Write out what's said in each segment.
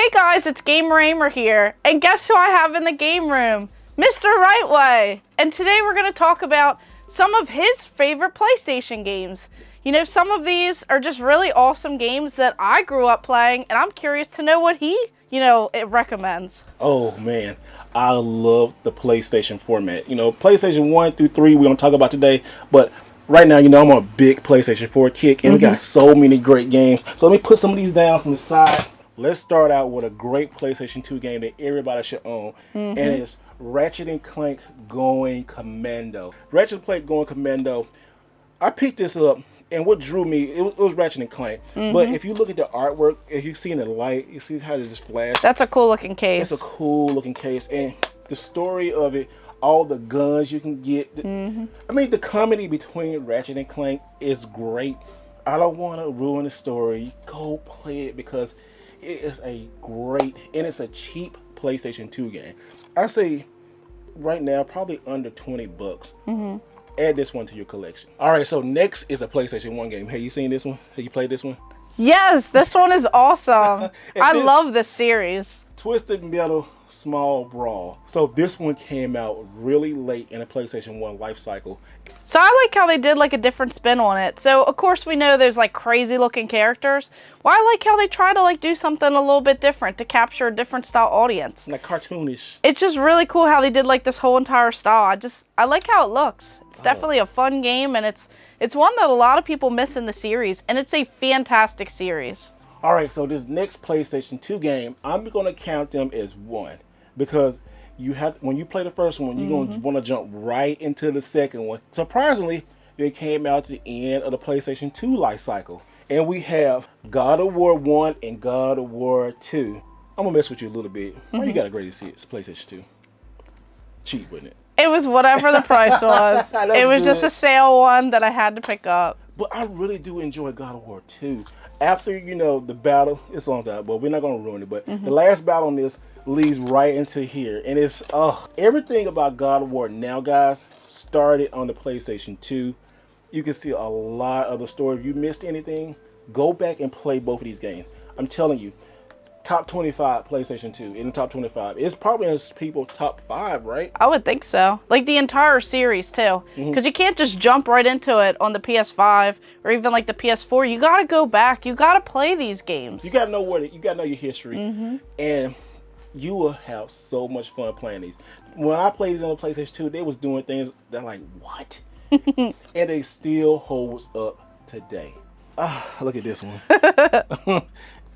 Hey guys, it's Gamer Ahmer here, and guess who I have in the game room? Mr. Wright Way. And today we're going to talk about some of his favorite PlayStation games. You know, some of these are just really awesome games that I grew up playing, and I'm curious to know what he, it recommends. Oh man, I love the PlayStation format. PlayStation 1 through 3 we're going to talk about today, but right now, I'm on a big PlayStation 4 kick, and we got so many great games. So let me put some of these down from the side. Let's start out with a great PlayStation 2 game that everybody should own, and it's Ratchet and Clank Going Commando. Ratchet and Clank Going Commando, I picked this up, and what drew me, it was Ratchet and Clank. But if you look at the artwork, if you see in the light, you see how there's this flash. That's a cool looking case. It's a cool looking case, and the story of it, all the guns you can get. I mean, the comedy between Ratchet and Clank is great. I don't want to ruin the story. Go play it because it is a great, and it's a cheap PlayStation 2 game. I say right now, probably under 20 bucks. Add this one to your collection. All right, so next is a PlayStation 1 game. Have you seen this one? Have you played this one? Yes, this one is awesome. I love this series. Twisted Metal Small Brawl. So this one came out really late in the PlayStation 1 life cycle. So I like how they did like a different spin on it. So of course we know there's like crazy looking characters. Well, I like how they try to like do something a little bit different to capture a different style audience. Like cartoonish. It's just really cool how they did like this whole entire style. I like how it looks. It's definitely a fun game, and it's one that a lot of people miss in the series, and it's a fantastic series. All right, so this next PlayStation 2 game, I'm going to count them as one, because you have, when you play the first one, you're going to want to jump right into the second one. Surprisingly, it came out at the end of the PlayStation 2 life cycle, and we have God of War 1 and God of War 2. I'm going to mess with you a little bit. Why you got a greatest hits, PlayStation 2? Cheap, wasn't it? It was whatever the price was. It was just a sale one that I had to pick up. But I really do enjoy God of War 2. After, the battle, it's on that, but we're not going to ruin it. But the last battle on this leads right into here. And it's, everything about God of War now, guys, started on the PlayStation 2. You can see a lot of the story. If you missed anything, go back and play both of these games. I'm telling you, top 25 PlayStation 2 in the top 25. It's probably in people's top 5, right? I would think so. Like the entire series too. Because you can't just jump right into it on the PS5 or even like the PS4. You gotta go back. You gotta play these games. You gotta know you gotta know your history. And you will have so much fun playing these. When I played these on the PlayStation 2, they was doing things that like, what? And they still holds up today. Look at this one.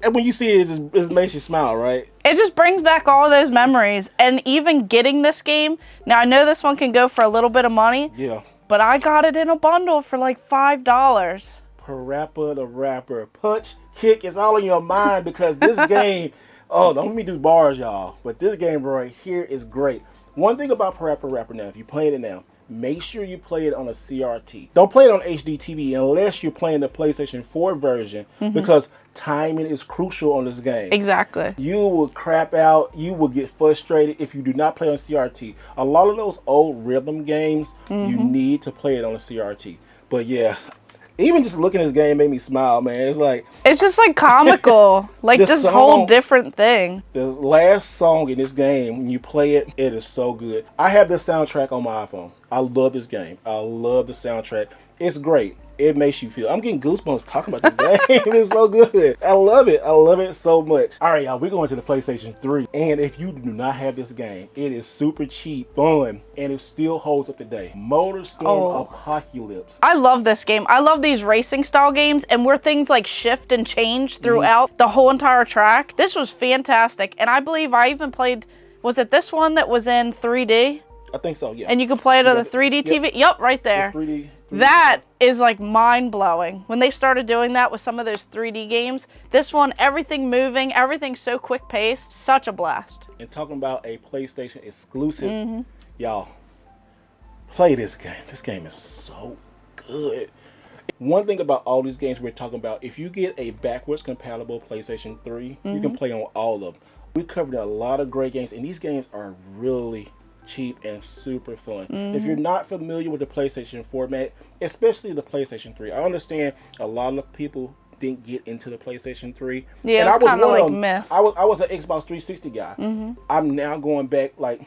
And when you see it, it makes you smile, right? It just brings back all those memories. And even getting this game, now I know this one can go for a little bit of money. Yeah. But I got it in a bundle for like $5. Parappa The Rapper. Punch, kick, it's all in your mind because this game, don't let me do bars, y'all. But this game right here is great. One thing about Parappa The Rapper now, if you're playing it now, make sure you play it on a CRT. Don't play it on HD TV unless you're playing the PlayStation 4 version because timing is crucial on this game. Exactly. You will crap out. You will get frustrated if you do not play on CRT. A lot of those old rhythm games, you need to play it on a CRT. But yeah, even just looking at this game made me smile, man. It's just like comical. Like this whole different thing. The last song in this game, when you play it, it is so good. I have this soundtrack on my iPhone. I love this game. I love the soundtrack. It's great. It makes you feel. I'm getting goosebumps talking about this game. It's so good. I love it. I love it so much. All right, y'all. We're going to the PlayStation 3. And if you do not have this game, it is super cheap, fun, and it still holds up today. Motorstorm Apocalypse. I love this game. I love these racing style games and where things like shift and change throughout the whole entire track. This was fantastic. And I believe I even played, was it this one that was in 3D? I think so, yeah. And you can play it on the 3D TV? Yep, right there. 3D. That is like mind-blowing. When they started doing that with some of those 3D games, this one, everything moving, everything so quick-paced, such a blast. And talking about a PlayStation exclusive, y'all, play this game. This game is so good. One thing about all these games we're talking about, if you get a backwards compatible PlayStation 3, you can play on all of them. We covered a lot of great games, and these games are really cheap and super fun. If you're not familiar with the PlayStation format, especially the PlayStation 3, I understand a lot of people didn't get into the PlayStation 3. Yeah, and it I was was kind of one like of them. missed. I was an Xbox 360 guy. I'm now going back like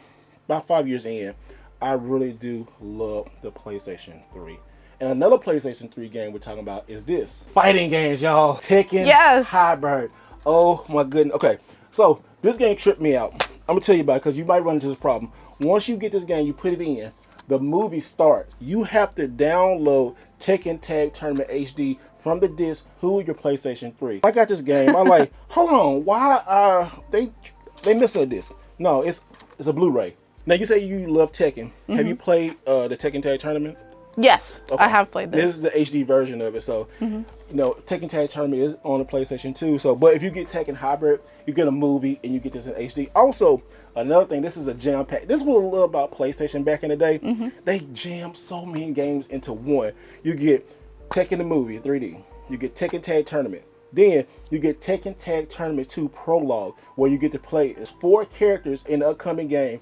about 5 years in. I really do love the PlayStation 3. And another PlayStation 3 game we're talking about is this. Fighting games, y'all. Tekken Hybrid. Oh my goodness. Okay, so this game tripped me out. I'm going to tell you about it because you might run into this problem. Once you get this game, you put it in, the movie starts. You have to download Tekken Tag Tournament HD from the disc to your PlayStation 3. I got this game. I'm like, hold on, why they missing a disc? No, it's a Blu-ray. Now you say you love Tekken. Have you played the Tekken Tag Tournament? Yes, okay. I have played this. This is the HD version of it. So, you know, Tekken Tag Tournament is on the PlayStation 2. So, but if you get Tekken Hybrid, you get a movie and you get this in HD. Also, another thing, this is a jam pack. This is what I love about PlayStation back in the day. They jammed so many games into one. You get Tekken the movie 3D. You get Tekken Tag Tournament. Then you get Tekken Tag Tournament 2 Prologue, where you get to play as 4 characters in the upcoming game.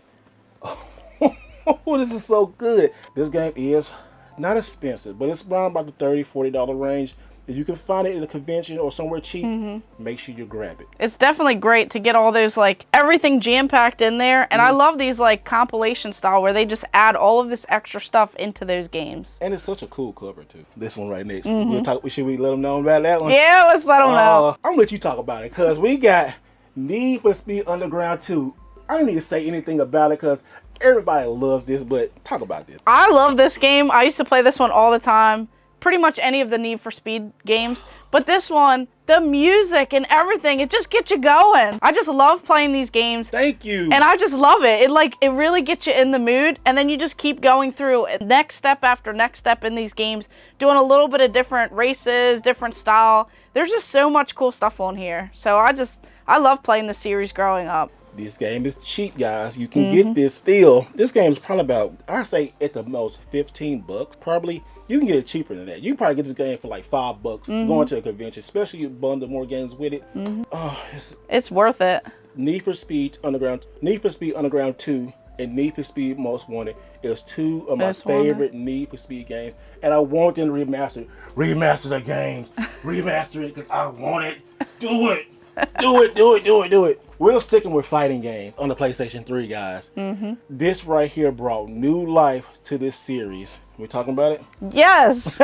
Oh, this is so good. This game is not expensive, but it's around about the $30-$40 range. If you can find it in a convention or somewhere cheap, make sure you grab it. It's definitely great to get all those, like, everything jam-packed in there. And I love these, like, compilation style where they just add all of this extra stuff into those games. And it's such a cool cover, too. This one right next. Should we let them know about that one? Yeah, let's let them know. I'm going to let you talk about it, because we got Need for Speed Underground 2. I don't need to say anything about it, because everybody loves this, but talk about this. I love this game. I used to play this one all the time. Pretty much any of the Need for Speed games. But this one, the music and everything, it just gets you going. I just love playing these games. Thank you. And I just love it. It really gets you in the mood. And then you just keep going through next step after next step in these games, doing a little bit of different races, different style. There's just so much cool stuff on here. So I love playing the series growing up. This game is cheap, guys. You can get this still. This game is probably about, I say at the most, $15. Probably. You can get it cheaper than that. You can probably get this game for like $5 going to a convention, especially if you bundle more games with it. Oh, it's worth it. Need for Speed Underground 2 and Need for Speed Most Wanted is 2 of my favorite Need for Speed games. And I want them to remaster the games. Remaster it because I want it. Do it. Do it. We're sticking with fighting games on the PlayStation 3, guys. This right here brought new life to this series. We talking about it? Yes.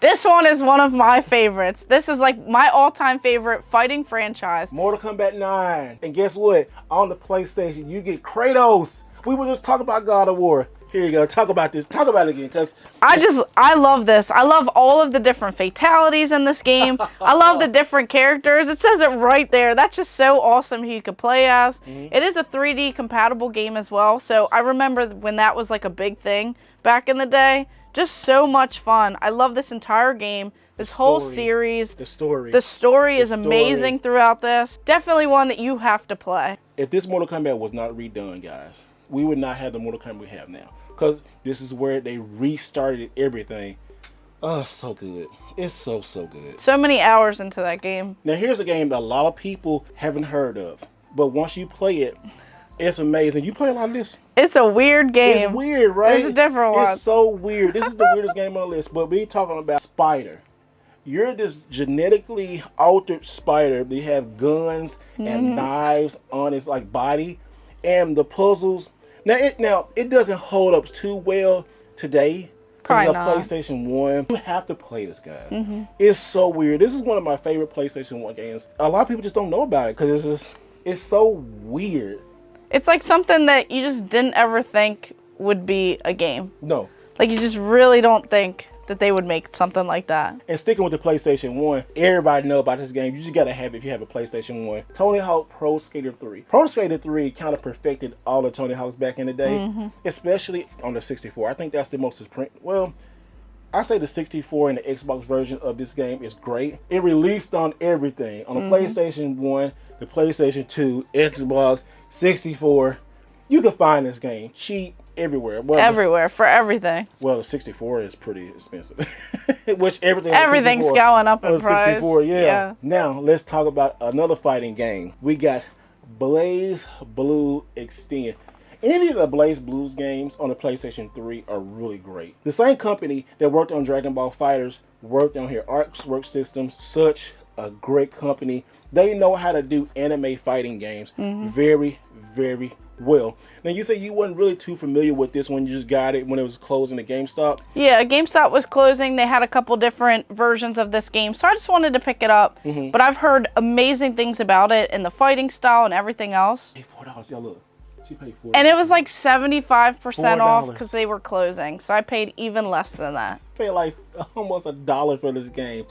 This one is one of my favorites. This is like my all-time favorite fighting franchise. Mortal Kombat 9. And guess what? On the PlayStation, you get Kratos. We were just talking about God of War. Here you go. Talk about this. Talk about it again, because I love this. I love all of the different fatalities in this game. I love the different characters. It says it right there. That's just so awesome who you could play as. It is a 3D compatible game as well. So I remember when that was like a big thing back in the day. Just so much fun. I love this entire game. This whole series. The story is amazing throughout this. Definitely one that you have to play. If this Mortal Kombat was not redone, guys, we would not have the Mortal Kombat we have now. Because this is where they restarted everything. Oh, so good. It's so good. So many hours into that game. Now, here's a game that a lot of people haven't heard of. But once you play it, it's amazing. You play a lot of this? It's a weird game. It's weird, right? It's a different one. It's so weird. This is the weirdest game on the list. But we're talking about Spider. You're this genetically altered spider. They have guns and knives on its like body. And the puzzles... Now, it doesn't hold up too well today because of PlayStation 1. You have to play this, guys. It's so weird. This is one of my favorite PlayStation 1 games. A lot of people just don't know about it because it's so weird. It's like something that you just didn't ever think would be a game. No. Like, you just really don't think that they would make something like that. And sticking with the PlayStation 1, everybody know about this game. You just gotta have it if you have a PlayStation 1. Tony Hawk Pro Skater 3. Pro Skater 3 kind of perfected all the Tony Hawks back in the day, especially on the 64. I think that's the most, well, I say the 64 and the Xbox version of this game is great. It released on everything. On the PlayStation 1, the PlayStation 2, Xbox, 64. You can find this game cheap everywhere. Well, everywhere, for everything. Well, the 64 is pretty expensive. Which everything's going up in price. 64, yeah. Now, let's talk about another fighting game. We got BlazBlue Extend. Any of the BlazBlue's games on the PlayStation 3 are really great. The same company that worked on Dragon Ball FighterZ worked on here. Arcs Work Systems, such a great company. They know how to do anime fighting games very, very well. Now, you say you weren't really too familiar with this when you just got it when it was closing at GameStop. Yeah, GameStop was closing. They had a couple different versions of this game, so I just wanted to pick it up. But I've heard amazing things about it and the fighting style and everything else. Hey, $4. Y'all look. She paid $4. And it was like 75% off because they were closing. So I paid even less than that. Paid like almost $1 for this game.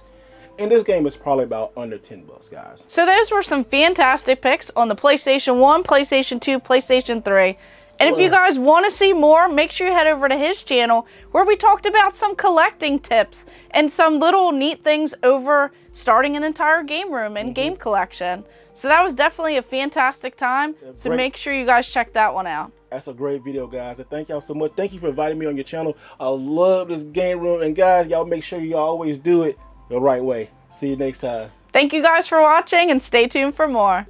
And this game is probably about under $10, guys. So those were some fantastic picks on the PlayStation 1, PlayStation 2, PlayStation 3. And if you guys want to see more, make sure you head over to his channel where we talked about some collecting tips and some little neat things over starting an entire game room and game collection. So that was definitely a fantastic time. So make sure you guys check that one out. That's a great video, guys. And thank y'all so much. Thank you for inviting me on your channel. I love this game room. And guys, y'all make sure you always do it the right way. See you next time. Thank you guys for watching and stay tuned for more.